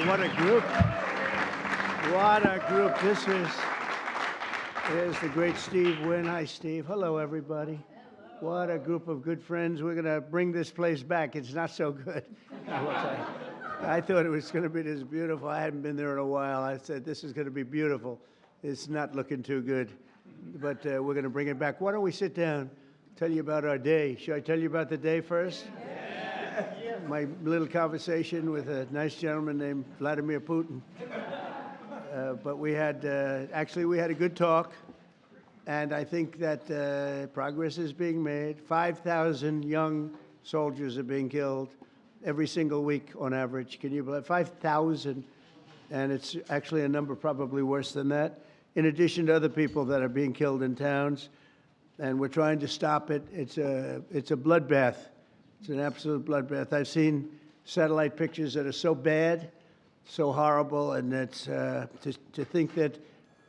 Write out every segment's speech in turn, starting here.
What a group. What a group. This is the great Steve Wynn. Hi, Steve. Hello, everybody. What a group of good friends. We're going to bring this place back. It's not so good, I will tell you. I thought it was going to be this beautiful. I hadn't been there in a while. I said, this is going to be beautiful. It's not looking too good, but we're going to bring it back. Why don't we sit down, tell you about our day. Should I tell you about the day first? Yeah. My little conversation with a nice gentleman named Vladimir Putin. But we had, actually, we had a good talk, and I think that progress is being made. 5,000 young soldiers are being killed every single week on average. Can you believe 5,000? And it's actually a number probably worse than that, in addition to other people that are being killed in towns. And we're trying to stop it. It's a bloodbath. It's an absolute bloodbath. I've seen satellite pictures that are so bad, so horrible, and it's to think that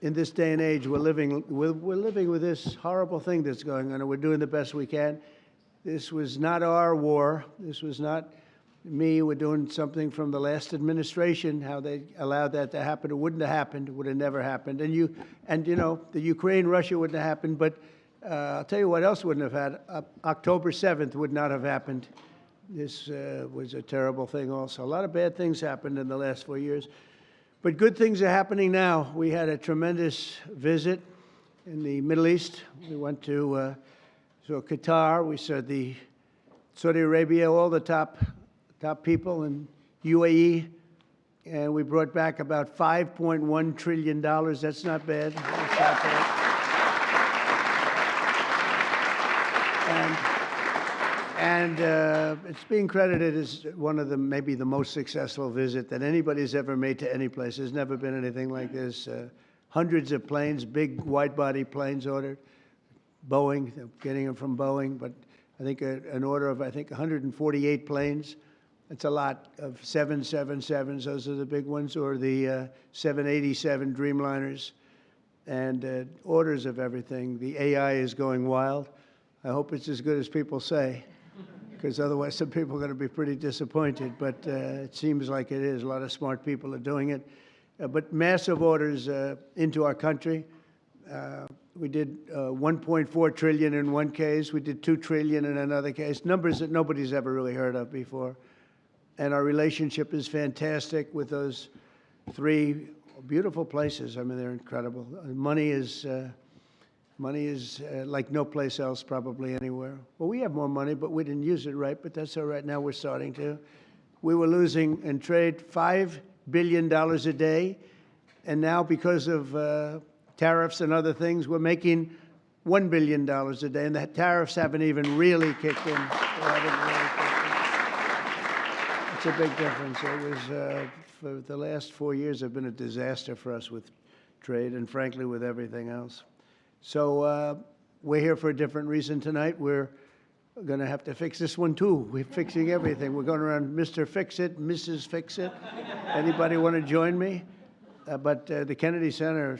in this day and age we're living with this horrible thing that's going on, and we're doing the best we can. This was not our war. This was not me. We're doing something from the last administration. How they allowed that to happen? It wouldn't have happened. It would have never happened. And you know, the Ukraine-Russia wouldn't have happened. But I'll tell you what else wouldn't have had. October 7th would not have happened. This was a terrible thing also. A lot of bad things happened in the last 4 years. But good things are happening now. We had a tremendous visit in the Middle East. We went to Qatar. We saw the Saudi Arabia, all the top people in UAE. And we brought back about $5.1 trillion. That's not bad. That's not bad. And it's being credited as one of the maybe the most successful visit that anybody's ever made to any place. There's never been anything like this. Hundreds of planes, big wide-body planes ordered. Boeing, getting them from Boeing, but I think an order of 148 planes. That's a lot of 777s. Those are the big ones, or the 787 Dreamliners, and orders of everything. The AI is going wild. I hope it's as good as people say, because otherwise some people are going to be pretty disappointed, but it seems like it is. A lot of smart people are doing it. But massive orders into our country. We did 1.4 trillion in one case. We did 2 trillion in another case, numbers that nobody's ever really heard of before. And our relationship is fantastic with those three beautiful places. I mean, they're incredible. Money is like no place else probably anywhere. Well, we have more money, but we didn't use it right, but that's all right. Now we're starting to. We were losing in trade $5 billion a day, and now because of tariffs and other things, we're making $1 billion a day, and the tariffs haven't even really kicked in. It's a big difference. It was, for the last 4 years, have been a disaster for us with trade and, frankly, with everything else. So we're here for a different reason tonight. We're going to have to fix this one, too. We're fixing everything. We're going around Mr. Fix-It, Mrs. Fix-It. Anybody want to join me? But the Kennedy Center,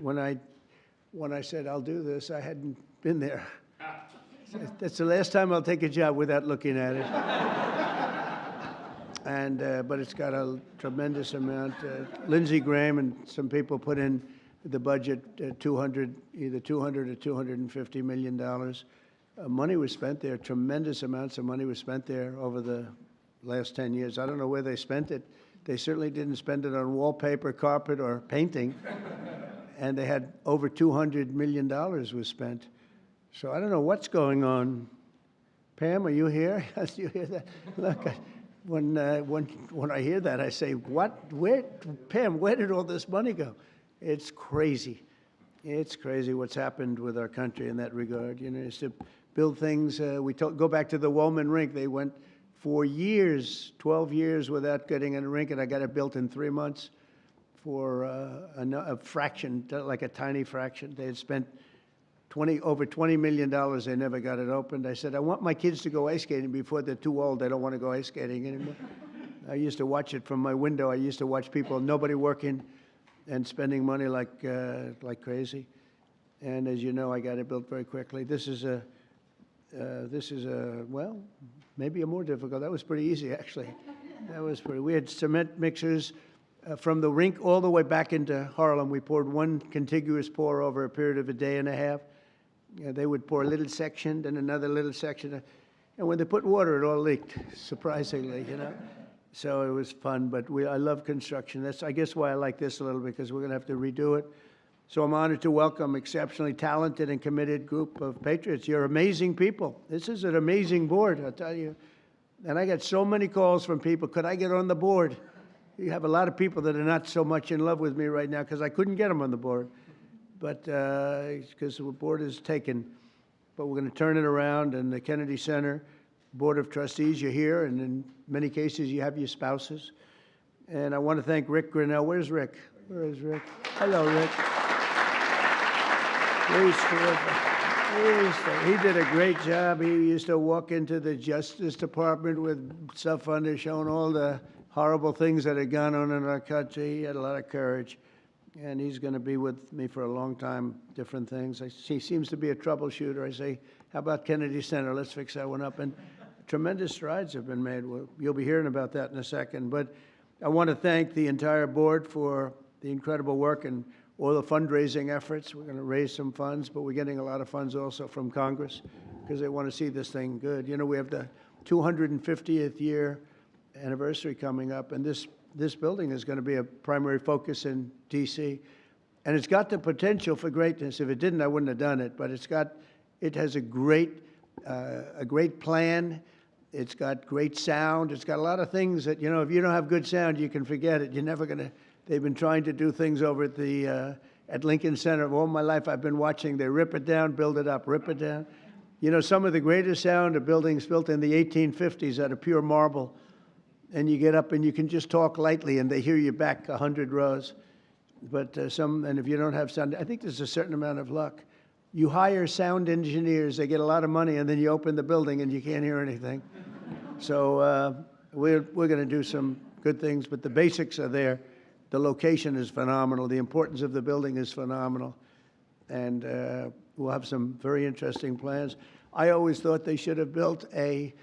when I said I'll do this, I hadn't been there. That's the last time I'll take a job without looking at it. And but it's got a tremendous amount. Lindsey Graham and some people put in the budget either 200 or $250 million. Money was spent there. Tremendous amounts of money was spent there over the last 10 years. I don't know where they spent it. They certainly didn't spend it on wallpaper, carpet, or painting. And they had over $200 million was spent. So I don't know what's going on. Pam, are you here? You hear that? Look, when I hear that, I say, what? Where, Pam, where did all this money go? It's crazy. It's crazy what's happened with our country in that regard. You know, it's to build things. Go back to the Wollman Rink. They went for years, 12 years, without getting a rink, and I got it built in 3 months for a fraction, like a tiny fraction. They had spent over $20 million. They never got it opened. I said, I want my kids to go ice skating before they're too old. They don't want to go ice skating anymore. I used to watch it from my window. I used to watch people, nobody working, and spending money like crazy. And as you know, I got it built very quickly. This is well, maybe a more difficult. That was pretty easy, actually. That was pretty. We had cement mixers from the rink all the way back into Harlem. We poured one contiguous pour over a period of a day and a half. They would pour a little section, then another little section. And when they put water, it all leaked, surprisingly, So it was fun, but I love construction. That's, I guess, why I like this a little, because we're going to have to redo it. So I'm honored to welcome exceptionally talented and committed group of patriots. You're amazing people. This is an amazing board, I'll tell you. And I got so many calls from people, could I get on the board? You have a lot of people that are not so much in love with me right now because I couldn't get them on the board. But because the board is taken. But we're going to turn it around, and the Kennedy Center Board of Trustees, you're here, and in many cases you have your spouses. And I want to thank Rick Grinnell. Where's Rick? Where is Rick? Hello, Rick. He did a great job. He used to walk into the Justice Department with stuff under, showing all the horrible things that had gone on in our country. He had a lot of courage. And he's going to be with me for a long time, different things. He seems to be a troubleshooter. I say, how about Kennedy Center? Let's fix that one up. And tremendous strides have been made. You'll be hearing about that in a second. But I want to thank the entire board for the incredible work and all the fundraising efforts. We're going to raise some funds, but we're getting a lot of funds also from Congress because they want to see this thing good. We have the 250th year anniversary coming up, and this building is going to be a primary focus in D.C. And it's got the potential for greatness. If it didn't, I wouldn't have done it. But it has a great plan. It's got great sound. It's got a lot of things that, if you don't have good sound, you can forget it. You're never going to. They've been trying to do things over at Lincoln Center. All my life I've been watching. They rip it down, build it up, rip it down. Some of the greatest sound of buildings built in the 1850s out of pure marble. And you get up and you can just talk lightly and they hear you back 100 rows. But and if you don't have sound, I think there's a certain amount of luck. You hire sound engineers, they get a lot of money, and then you open the building and you can't hear anything. So we're going to do some good things, but the basics are there. The location is phenomenal. The importance of the building is phenomenal. And we'll have some very interesting plans. I always thought they should have built a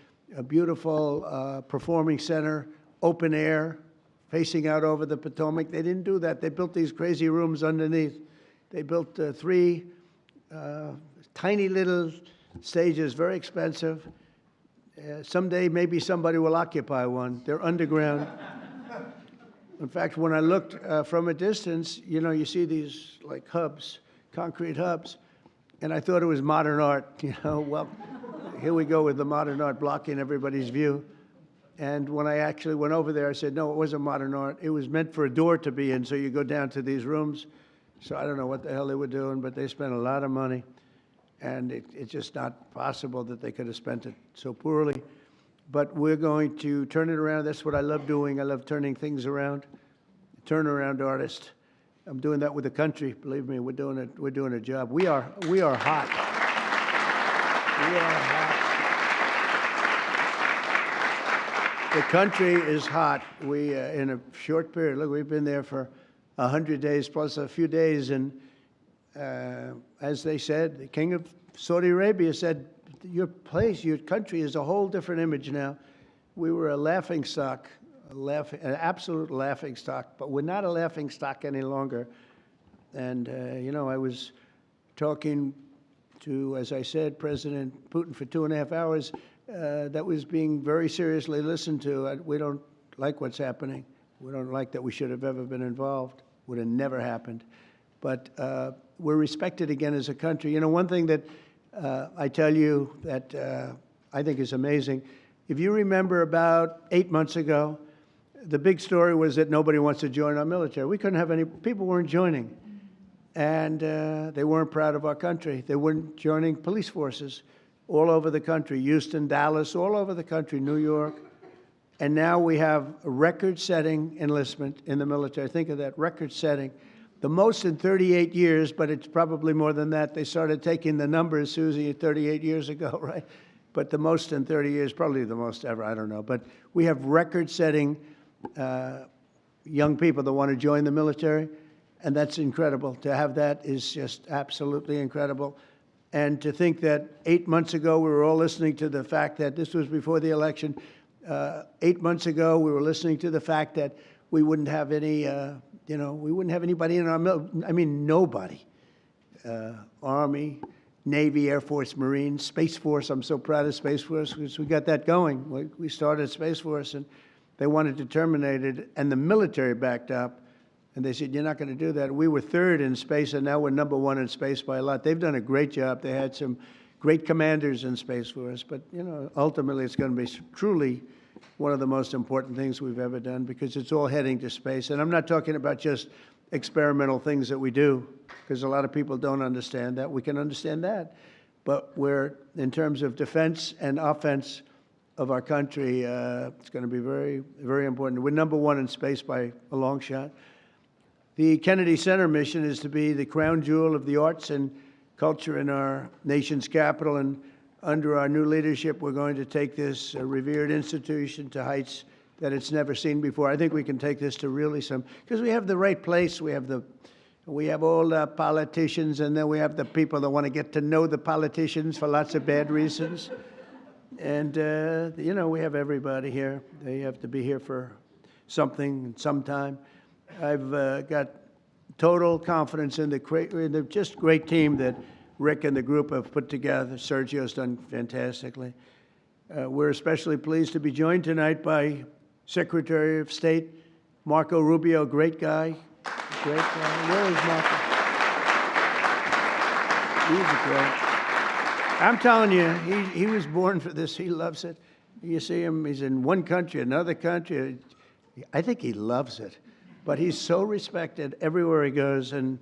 beautiful performing center, open air, facing out over the Potomac. They didn't do that. They built these crazy rooms underneath. They built 3 tiny little stages, very expensive. Someday maybe somebody will occupy one. They're underground. In fact, when I looked from a distance, you see these like hubs, concrete hubs, and I thought it was modern art. Well, here we go with the modern art blocking everybody's view. And when I actually went over there, I said, no, it wasn't modern art. It was meant for a door to be in, so you go down to these rooms. So I don't know what the hell they were doing, but they spent a lot of money. And it's just not possible that they could have spent it so poorly. But we're going to turn it around. That's what I love doing. I love turning things around. Turnaround artist. I'm doing that with the country. Believe me, we're doing it. We're doing a job. We are hot. We are hot. The country is hot. We in a short period. Look, we've been there for 100 days plus a few days, and as they said, the king of Saudi Arabia said, your place, your country is a whole different image now. We were a laughingstock, an absolute laughingstock, but we're not a laughingstock any longer. And, I was talking to, as I said, President Putin for 2.5 hours. That was being very seriously listened to. We don't like what's happening. We don't like that we should have ever been involved. Would have never happened. But we're respected again as a country. One thing that I tell you that I think is amazing. If you remember about 8 months ago, the big story was that nobody wants to join our military. We couldn't have any, people weren't joining. And they weren't proud of our country. They weren't joining police forces all over the country, Houston, Dallas, all over the country, New York. And now we have a record-setting enlistment in the military. Think of that, record-setting. The most in 38 years, but it's probably more than that. They started taking the numbers, Susie, 38 years ago, right? But the most in 30 years, probably the most ever, I don't know. But we have record-setting young people that want to join the military, and that's incredible. To have that is just absolutely incredible. And to think that 8 months ago, we were all listening to the fact that this was before the election, 8 months ago, we were listening to the fact that we wouldn't have any, we wouldn't have anybody in our nobody. Army, Navy, Air Force, Marines, Space Force. I'm so proud of Space Force because we got that going. We started Space Force, and they wanted to terminate it, and the military backed up, and they said, you're not going to do that. We were third in space, and now we're number one in space by a lot. They've done a great job. They had some great commanders in Space Force, but, ultimately it's going to be truly one of the most important things we've ever done because it's all heading to space. And I'm not talking about just experimental things that we do, because a lot of people don't understand that. We can understand that. But we're, in terms of defense and offense of our country, it's going to be very, very important. We're number one in space by a long shot. The Kennedy Center mission is to be the crown jewel of the arts and culture in our nation's capital. And under our new leadership, we're going to take this revered institution to heights that it's never seen before. I think we can take this to really because we have the right place. We have all the politicians, and then we have the people that want to get to know the politicians for lots of bad reasons. And, we have everybody here. They have to be here for something, sometime. I've got total confidence in the just great team that Rick and the group have put together. Sergio's done fantastically. We're especially pleased to be joined tonight by Secretary of State Marco Rubio, great guy. Great guy. Where is Marco? He's great. I'm telling you, he was born for this. He loves it. You see him, he's in one country, another country. I think he loves it. But he's so respected everywhere he goes. And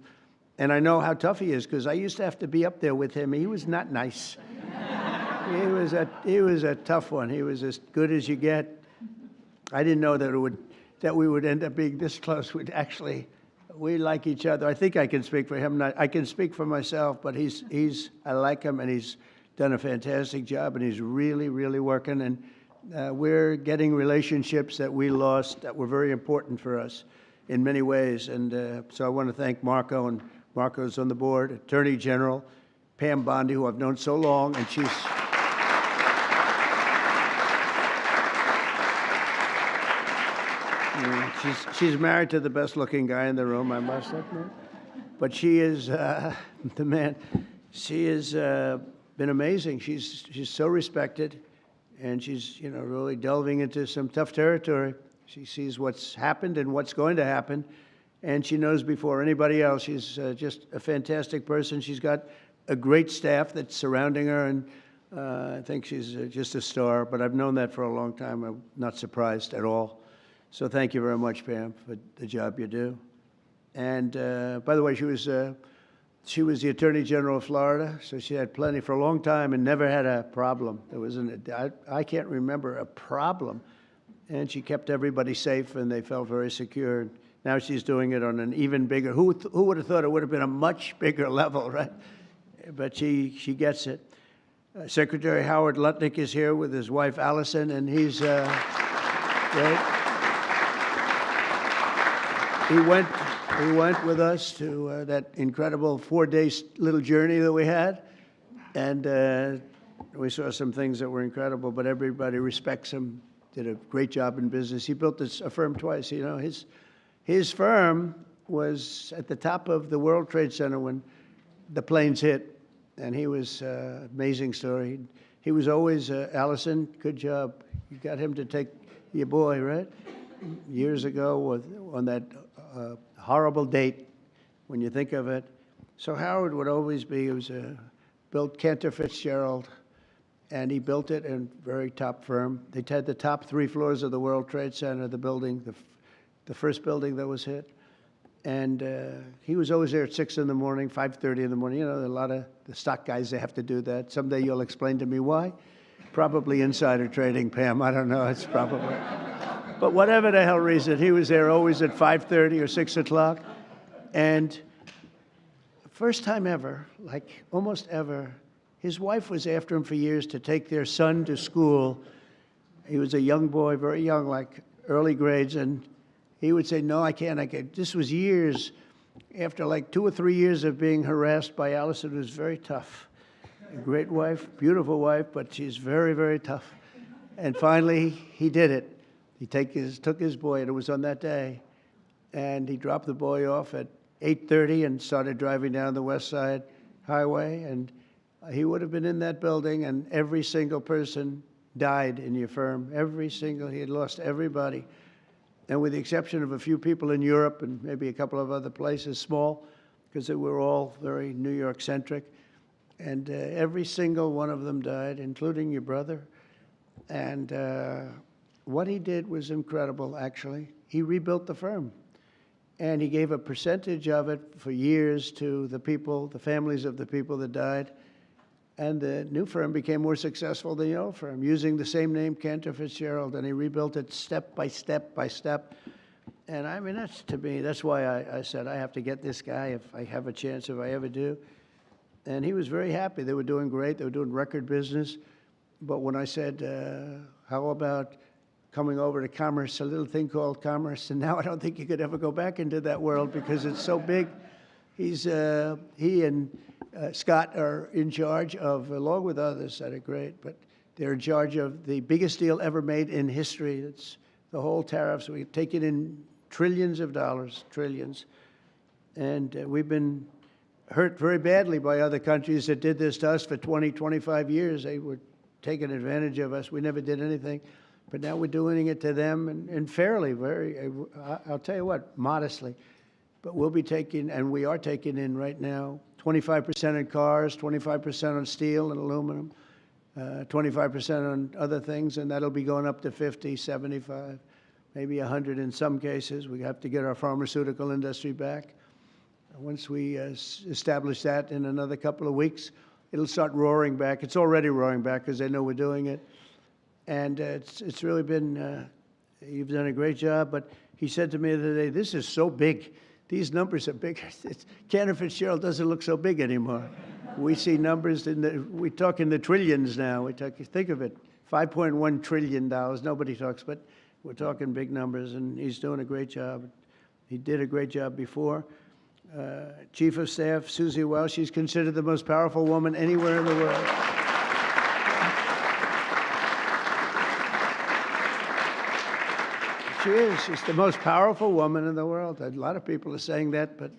I know how tough he is because I used to have to be up there with him. He was not nice. He was a tough one. He was as good as you get. I didn't know that we would end up being this close. We like each other. I think I can speak for him. I can speak for myself, but I like him, and he's done a fantastic job, and he's really, really working. And we're getting relationships that we lost that were very important for us in many ways. And so I want to thank Marco, and Marco's on the board, Attorney General Pam Bondi, who I've known so long, and she's married to the best-looking guy in the room, I must admit. But she is the man. She has been amazing. She's so respected, and she's really delving into some tough territory. She sees what's happened and what's going to happen, and she knows before anybody else. She's just a fantastic person. She's got a great staff that's surrounding her, and I think she's just a star. But I've known that for a long time. I'm not surprised at all. So thank you very much, Pam, for the job you do. And by the way, she was the Attorney General of Florida, so she had plenty for a long time and never had a problem. I can't remember a problem. And she kept everybody safe, and they felt very secure. Now she's doing it on an even bigger. Who would have thought it would have been a much bigger level, right? But she gets it. Secretary Howard Lutnick is here with his wife Allison, and he's great. He went with us to that incredible 4-day little journey that we had, and we saw some things that were incredible. But everybody respects him. Did a great job in business. He built a firm twice. His firm was at the top of the World Trade Center when the planes hit, and he was amazing story. He was always Allison. Good job. You got him to take your boy, right? Years ago on that horrible date, when you think of it. So Howard would always be. He was built Cantor Fitzgerald, and he built it in a very top firm. They had the top 3 floors of the World Trade Center, the building, the first building that was hit. And he was always there at 6 in the morning, 5:30 in the morning. A lot of the stock guys, they have to do that. Someday you'll explain to me why. Probably insider trading, Pam. I don't know. It's probably. But whatever the hell reason, he was there always at 5:30 or 6 o'clock. And first time ever, like almost ever, his wife was after him for years to take their son to school. He was a young boy, very young, like early grades, and he would say, no, I can't. This was years after like 2 or 3 years of being harassed by Allison. It was very tough. A great wife, beautiful wife, but she's very, very tough. And finally, he did it. He took his boy, and it was on that day, and he dropped the boy off at 8:30 and started driving down the West Side Highway, and he would have been in that building, and every single person died in your firm. He had lost everybody. And with the exception of a few people in Europe and maybe a couple of other places, small, because they were all very New York-centric, and every single one of them died, including your brother. And what he did was incredible, actually. He rebuilt the firm. And he gave a percentage of it for years to the people, the families of the people that died. And the new firm became more successful than the old firm, using the same name, Cantor Fitzgerald, and he rebuilt it step by step by step. And I mean, to me, that's why I said I have to get this guy if I have a chance, if I ever do. And he was very happy. They were doing great. They were doing record business. But when I said, how about coming over to commerce, a little thing called commerce, and now I don't think you could ever go back into that world because it's so big. He and Scott are in charge of, along with others that are great, but they're in charge of the biggest deal ever made in history. It's the whole tariffs. We've taken in trillions of dollars, trillions. And we've been hurt very badly by other countries that did this to us for 20, 25 years. They were taking advantage of us. We never did anything. But now we're doing it to them, and fairly, I'll tell you what, modestly. But we'll be taking, and we are taking in right now, 25% in cars, 25% on steel and aluminum, 25% on other things, and that'll be going up to 50, 75, maybe 100 in some cases. We have to get our pharmaceutical industry back. Once we establish that in another couple of weeks, it'll start roaring back. It's already roaring back because they know we're doing it. And it's really been, you've done a great job. But he said to me the other day, this is so big. These numbers are big. Cantor Fitzgerald doesn't look so big anymore. We see numbers, we talk in the trillions now. Think of it, $5.1 trillion. Nobody talks, but we're talking big numbers, and he's doing a great job. He did a great job before. Chief of Staff, Susie Welch, she's considered the most powerful woman anywhere in the world. She is. She's the most powerful woman in the world. A lot of people are saying that, but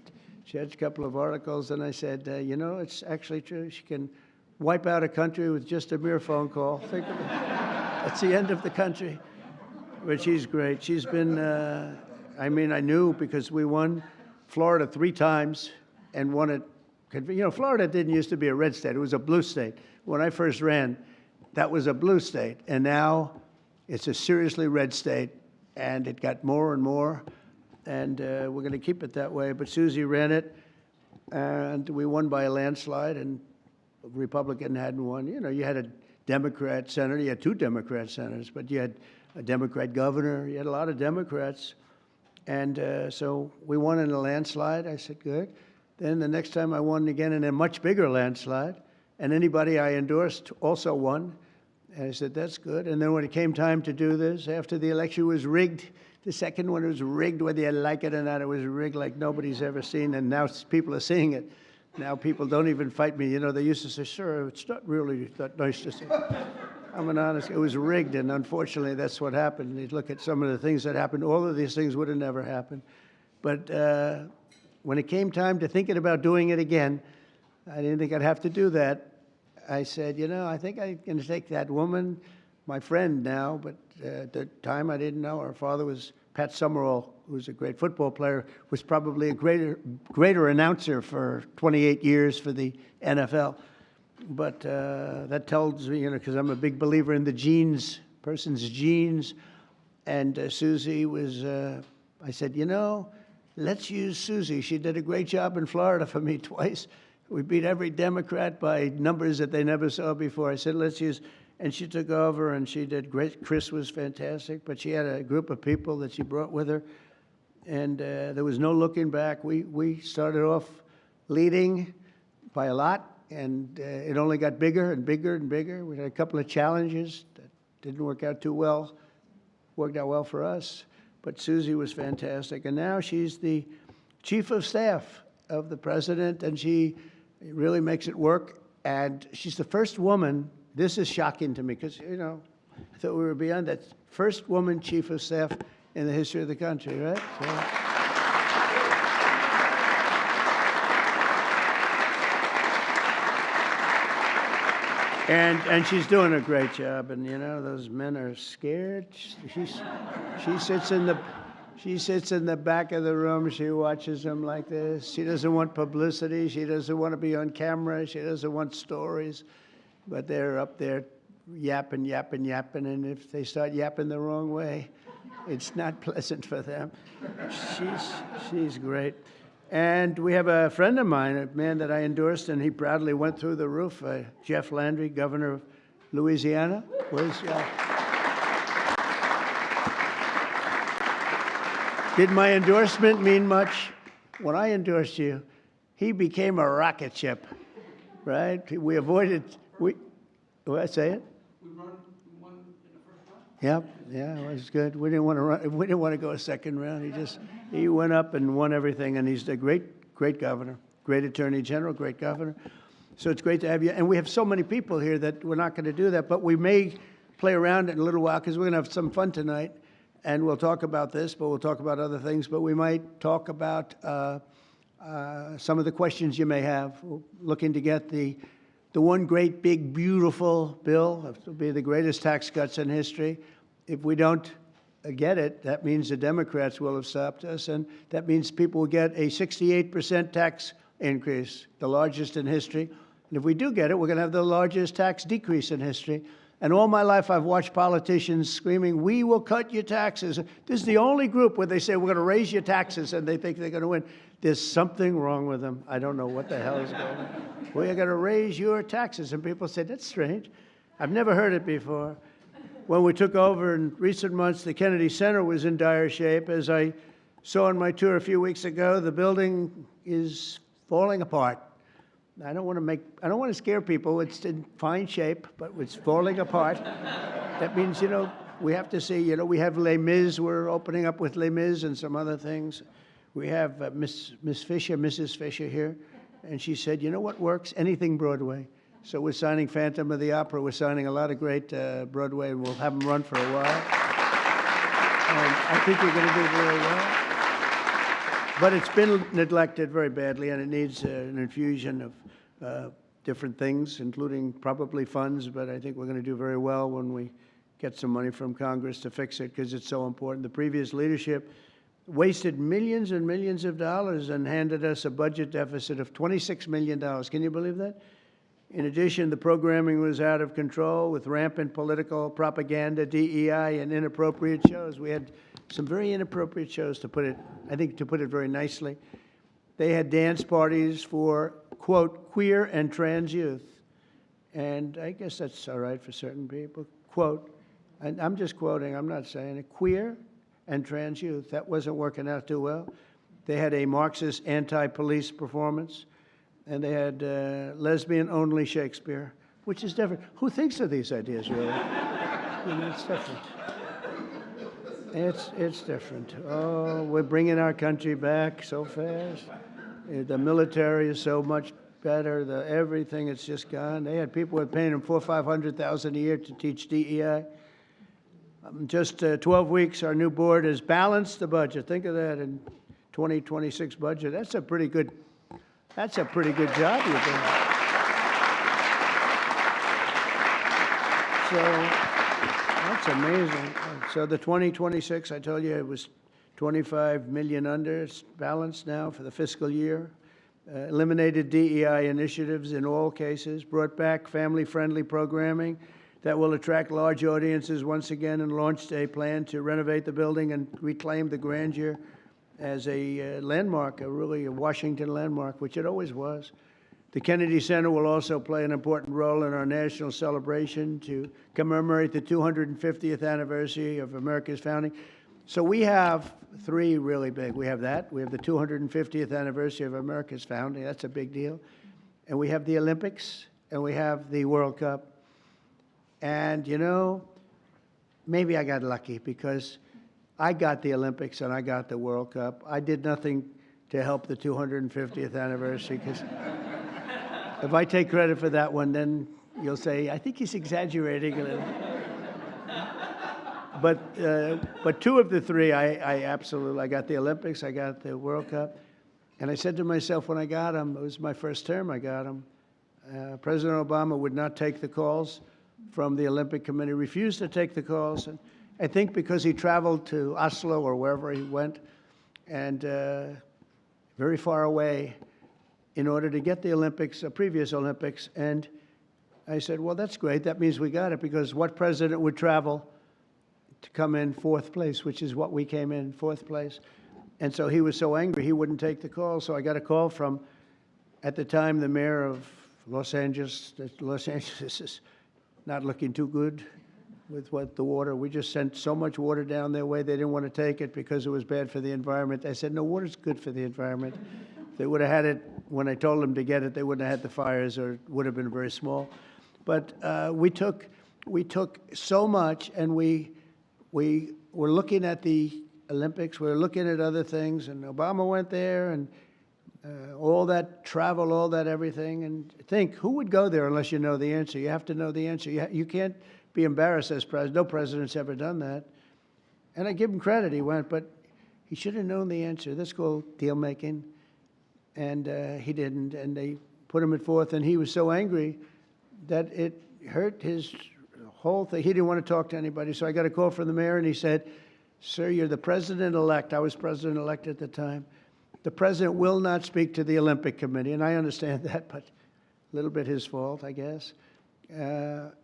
she had a couple of articles, and I said, you know, it's actually true. She can wipe out a country with just a mere phone call. Think of it. That's the end of the country. But she's great. She's been, I mean, I knew because we won Florida 3 times and won it. You know, Florida didn't used to be a red state. It was a blue state. When I first ran, that was a blue state. And now it's a seriously red state. And it got more and more, and we're going to keep it that way. But Susie ran it, and we won by a landslide, and a Republican hadn't won. You know, you had a Democrat senator, you had 2 Democrat senators, but you had a Democrat governor, you had a lot of Democrats. And so we won in a landslide. I said, good. Then the next time I won again in a much bigger landslide, and anybody I endorsed also won. And I said, that's good. And then when it came time to do this, after the election was rigged, the second one was rigged, whether you like it or not, it was rigged like nobody's ever seen. And now people are seeing it. Now people don't even fight me. You know, they used to say, sir, it's not really that nice to say. I'm an honest, it was rigged, and unfortunately that's what happened. You look at some of the things that happened, all of these things would have never happened. But when it came time to thinking about doing it again, I didn't think I'd have to do that. I said, you know, I think I'm going to take that woman, my friend now, but at the time I didn't know. Her father was Pat Summerall, who was a great football player, was probably a greater announcer for 28 years for the NFL. But that tells me, you know, because I'm a big believer in the genes, person's genes. And Susie was, I said, you know, let's use Susie. She did a great job in Florida for me twice. We beat every Democrat by numbers that they never saw before. I said, let's use, and she took over, and she did great. Chris was fantastic, but she had a group of people that she brought with her, and there was no looking back. We started off leading by a lot, and it only got bigger and bigger and bigger. We had a couple of challenges that didn't work out too well, worked out well for us, but Susie was fantastic, and now she's the chief of staff of the president, and she really makes it work. And she's the first woman, this is shocking to me, because, you know, I thought we were beyond that. First woman chief of staff in the history of the country, right? So. And she's doing a great job, and you know those men are scared. She sits in the back of the room. She watches them like this. She doesn't want publicity. She doesn't want to be on camera. She doesn't want stories. But they're up there yapping, and if they start yapping the wrong way, it's not pleasant for them. She's great. And we have a friend of mine, a man that I endorsed, and he proudly went through the roof, Jeff Landry, governor of Louisiana. Did my endorsement mean much? When I endorsed you, he became a rocket ship, right? We avoided, say it? We won in the first round? Yeah, it was good. We didn't want to go a second round. He went up and won everything, and he's a great governor, great attorney general, great governor. So it's great to have you. And we have so many people here that we're not going to do that, but we may play around in a little while because we're going to have some fun tonight, and we'll talk about this, but we'll talk about other things. But we might talk about some of the questions you may have. We're looking to get the one great, big, beautiful bill. It'll be the greatest tax cuts in history. If we don't get it, that means the Democrats will have stopped us, and that means people will get a 68% tax increase, the largest in history. And if we do get it, we're going to have the largest tax decrease in history. And all my life, I've watched politicians screaming, "We will cut your taxes." This is the only group where they say, "We're going to raise your taxes," and they think they're going to win. There's something wrong with them. I don't know what the hell is going on. We're going to raise your taxes. And people say, "That's strange. I've never heard it before." When we took over in recent months, the Kennedy Center was in dire shape. As I saw on my tour a few weeks ago, the building is falling apart. I don't want to scare people. It's in fine shape, but it's falling apart. That means, we have to see, we have Les Mis. We're opening up with Les Mis and some other things. We have Mrs. Fisher here, and she said, "You know what works? Anything Broadway." So we're signing Phantom of the Opera. We're signing a lot of great Broadway, and we'll have them run for a while. And I think we're going to do very well. But it's been neglected very badly, and it needs an infusion of different things, including probably funds. But I think we're going to do very well when we get some money from Congress to fix it, because it's so important. The previous leadership wasted millions and millions of dollars and handed us a budget deficit of $26 million. Can you believe that? In addition, the programming was out of control with rampant political propaganda, DEI, and inappropriate shows. We had some very inappropriate shows, to put it very nicely. They had dance parties for, quote, queer and trans youth. And I guess that's all right for certain people. Quote, and I'm just quoting, I'm not saying it, queer and trans youth. That wasn't working out too well. They had a Marxist anti-police performance. And they had lesbian-only Shakespeare, which is different. Who thinks of these ideas, really? It's different. It's different. Oh, we're bringing our country back so fast. The military is so much better. Everything is just gone. They had people who were paying them $400,000 or $500,000 a year to teach DEI. Just 12 weeks, our new board has balanced the budget. Think of that in 2026 budget. That's a pretty good job you've done. So that's amazing. So the 2026, I told you, it was 25 million under. It's balanced now for the fiscal year. Eliminated DEI initiatives in all cases. Brought back family-friendly programming that will attract large audiences once again, and launched a plan to renovate the building and reclaim the grandeur as a landmark, a Washington landmark, which it always was. The Kennedy Center will also play an important role in our national celebration to commemorate the 250th anniversary of America's founding. So we have three really big. We have that. We have the 250th anniversary of America's founding. That's a big deal. And we have the Olympics, and we have the World Cup. And, maybe I got lucky, because I got the Olympics and I got the World Cup. I did nothing to help the 250th anniversary, because if I take credit for that one, then you'll say, I think he's exaggerating a little. But two of the three, I absolutely, I got the Olympics, I got the World Cup. And I said to myself when I got them, it was my first term I got them, President Obama would not take the calls from the Olympic Committee, refused to take the calls. And I think because he traveled to Oslo or wherever he went, and very far away, in order to get the Olympics, previous Olympics. And I said, well, that's great. That means we got it, because what president would travel to come in fourth place, which is what we came in, fourth place. And so he was so angry, he wouldn't take the call. So I got a call from, at the time, the mayor of Los Angeles. Los Angeles is not looking too good with what the water. We just sent so much water down their way, they didn't want to take it because it was bad for the environment. I said, no, water's good for the environment. If they would have had it when I told them to get it, they wouldn't have had the fires, or it would have been very small. But we took so much, and we were looking at the Olympics, we were looking at other things, and Obama went there, and all that travel, all that everything. And think, who would go there unless you know the answer? You have to know the answer. You can't be embarrassed as president. No president's ever done that. And I give him credit, he went, but he should have known the answer. That's called deal making. And he didn't, and they put him at fourth, and he was so angry that it hurt his whole thing. He didn't want to talk to anybody. So I got a call from the mayor, and he said, sir, you're the president-elect. I was president-elect at the time. The president will not speak to the Olympic Committee, and I understand that, but a little bit his fault, I guess.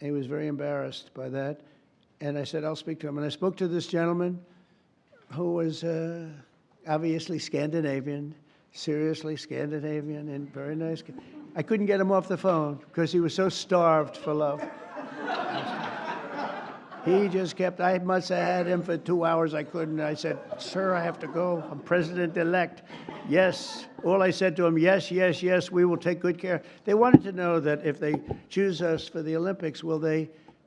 He was very embarrassed by that. And I said, I'll speak to him. And I spoke to this gentleman who was obviously Scandinavian, seriously Scandinavian, and very nice. I couldn't get him off the phone because he was so starved for love. He just kept, I must have had him for 2 hours. I couldn't. I said, sir, I have to go. I'm president-elect. Yes. All I said to him, yes, yes, yes, we will take good care. They wanted to know that if they choose us for the Olympics, will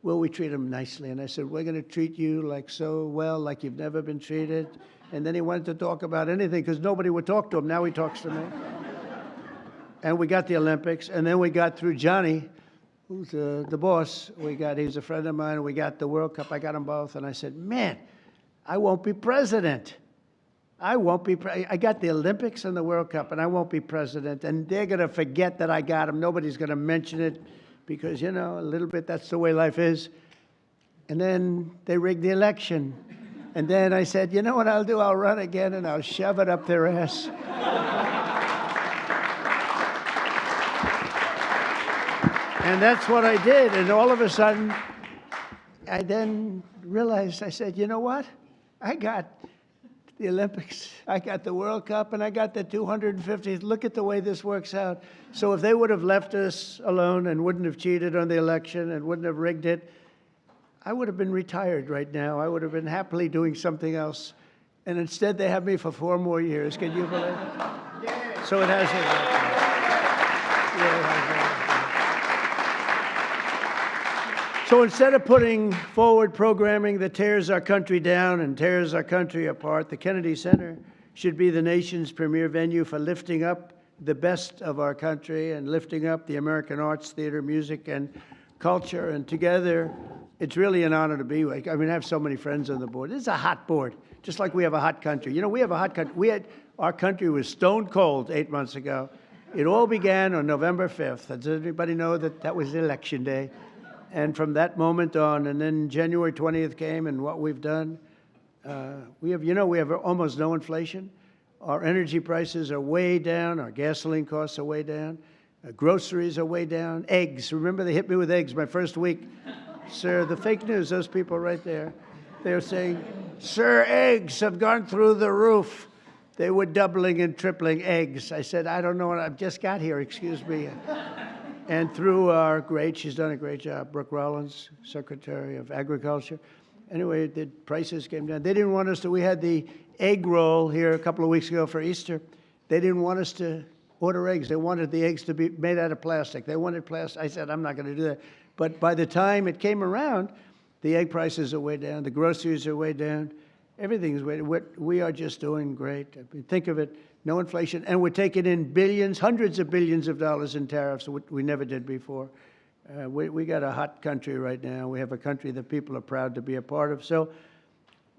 we treat them nicely? And I said, we're going to treat you like so well, like you've never been treated. And then he wanted to talk about anything because nobody would talk to him. Now he talks to me. And we got the Olympics. And then we got through Johnny, who's the boss. He's a friend of mine. We got the World Cup. I got them both. And I said, man, I won't be president. I got the Olympics and the World Cup, and I won't be president. And they're going to forget that I got them. Nobody's going to mention it because, you know, a little bit, that's the way life is. And then they rigged the election. And then I said, you know what I'll do? I'll run again, and I'll shove it up their ass. And that's what I did. And all of a sudden, I then realized, I said, you know what? I got the Olympics, I got the World Cup, and I got the 250th. Look at the way this works out. So if they would have left us alone and wouldn't have cheated on the election and wouldn't have rigged it, I would have been retired right now. I would have been happily doing something else. And instead, they have me for 4 more years. Can you believe it? Yeah. So it has it. Yeah, it has it. So instead of putting forward programming that tears our country down and tears our country apart, the Kennedy Center should be the nation's premier venue for lifting up the best of our country and lifting up the American arts, theater, music, and culture. And together, it's really an honor to be with. I mean, I have so many friends on the board. This is a hot board, just like we have a hot country. You know, we have a hot country. Our country was stone cold 8 months ago. It all began on November 5th. Does everybody know that that was Election Day? And from that moment on, and then January 20th came, and what we've done, we have almost no inflation. Our energy prices are way down. Our gasoline costs are way down. Groceries are way down. Eggs. Remember, they hit me with eggs my first week. Sir, the fake news, those people right there, they're saying, sir, eggs have gone through the roof. They were doubling and tripling eggs. I said, I don't know what I've just got here, excuse me. And through she's done a great job, Brooke Rollins, Secretary of Agriculture. Anyway, the prices came down. They didn't want us to, we had the egg roll here a couple of weeks ago for Easter. They didn't want us to order eggs. They wanted the eggs to be made out of plastic. They wanted plastic. I said, I'm not going to do that. But by the time it came around, the egg prices are way down. The groceries are way down. Everything's way down. We are just doing great. I mean, think of it. No inflation, and we're taking in billions, hundreds of billions of dollars in tariffs, which we never did before. We got a hot country right now. We have a country that people are proud to be a part of. So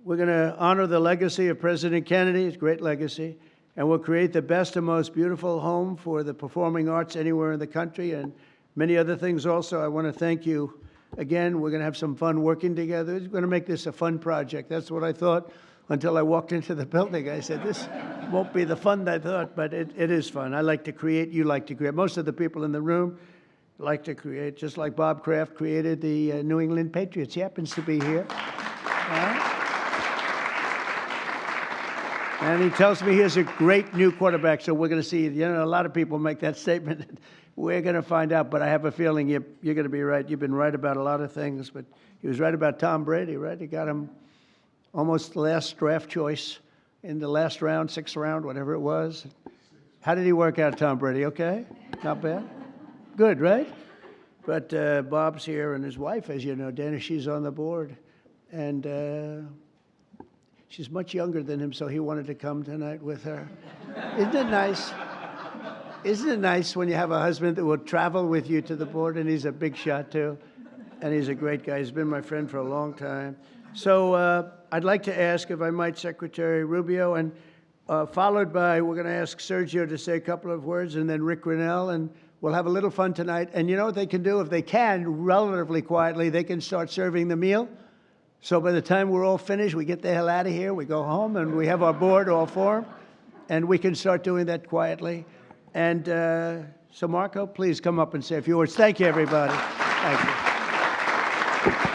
We're going to honor the legacy of President Kennedy, his great legacy, and we'll create the best and most beautiful home for the performing arts anywhere in the country and many other things also. I want to thank you again. We're going to have some fun working together. We're going to make this a fun project. That's what I thought until I walked into the building. I said, this won't be the fun I thought, but it is fun. I like to create. You like to create. Most of the people in the room like to create, just like Bob Kraft created the New England Patriots. He happens to be here. And he tells me he has a great new quarterback, so we're going to see. You know, a lot of people make that statement. We're going to find out, but I have a feeling you're going to be right. You've been right about a lot of things, but he was right about Tom Brady, right? He got him almost the last draft choice in the last round, sixth round, whatever it was. How did he work out, Tom Brady? Okay? Not bad? Good, right? But Bob's here, and his wife, as you know, Dana, she's on the board. And she's much younger than him, so he wanted to come tonight with her. Isn't it nice? Isn't it nice when you have a husband that will travel with you to the board, and he's a big shot, too? And he's a great guy. He's been my friend for a long time. So I'd like to ask, if I might, Secretary Rubio, and followed by, we're going to ask Sergio to say a couple of words, and then Rick Grinnell, and we'll have a little fun tonight. And you know what they can do? If they can, relatively quietly, they can start serving the meal. So by the time we're all finished, we get the hell out of here, we go home, and we have our board all formed, and we can start doing that quietly. And so Marco, please come up and say a few words. Thank you, everybody. Thank you.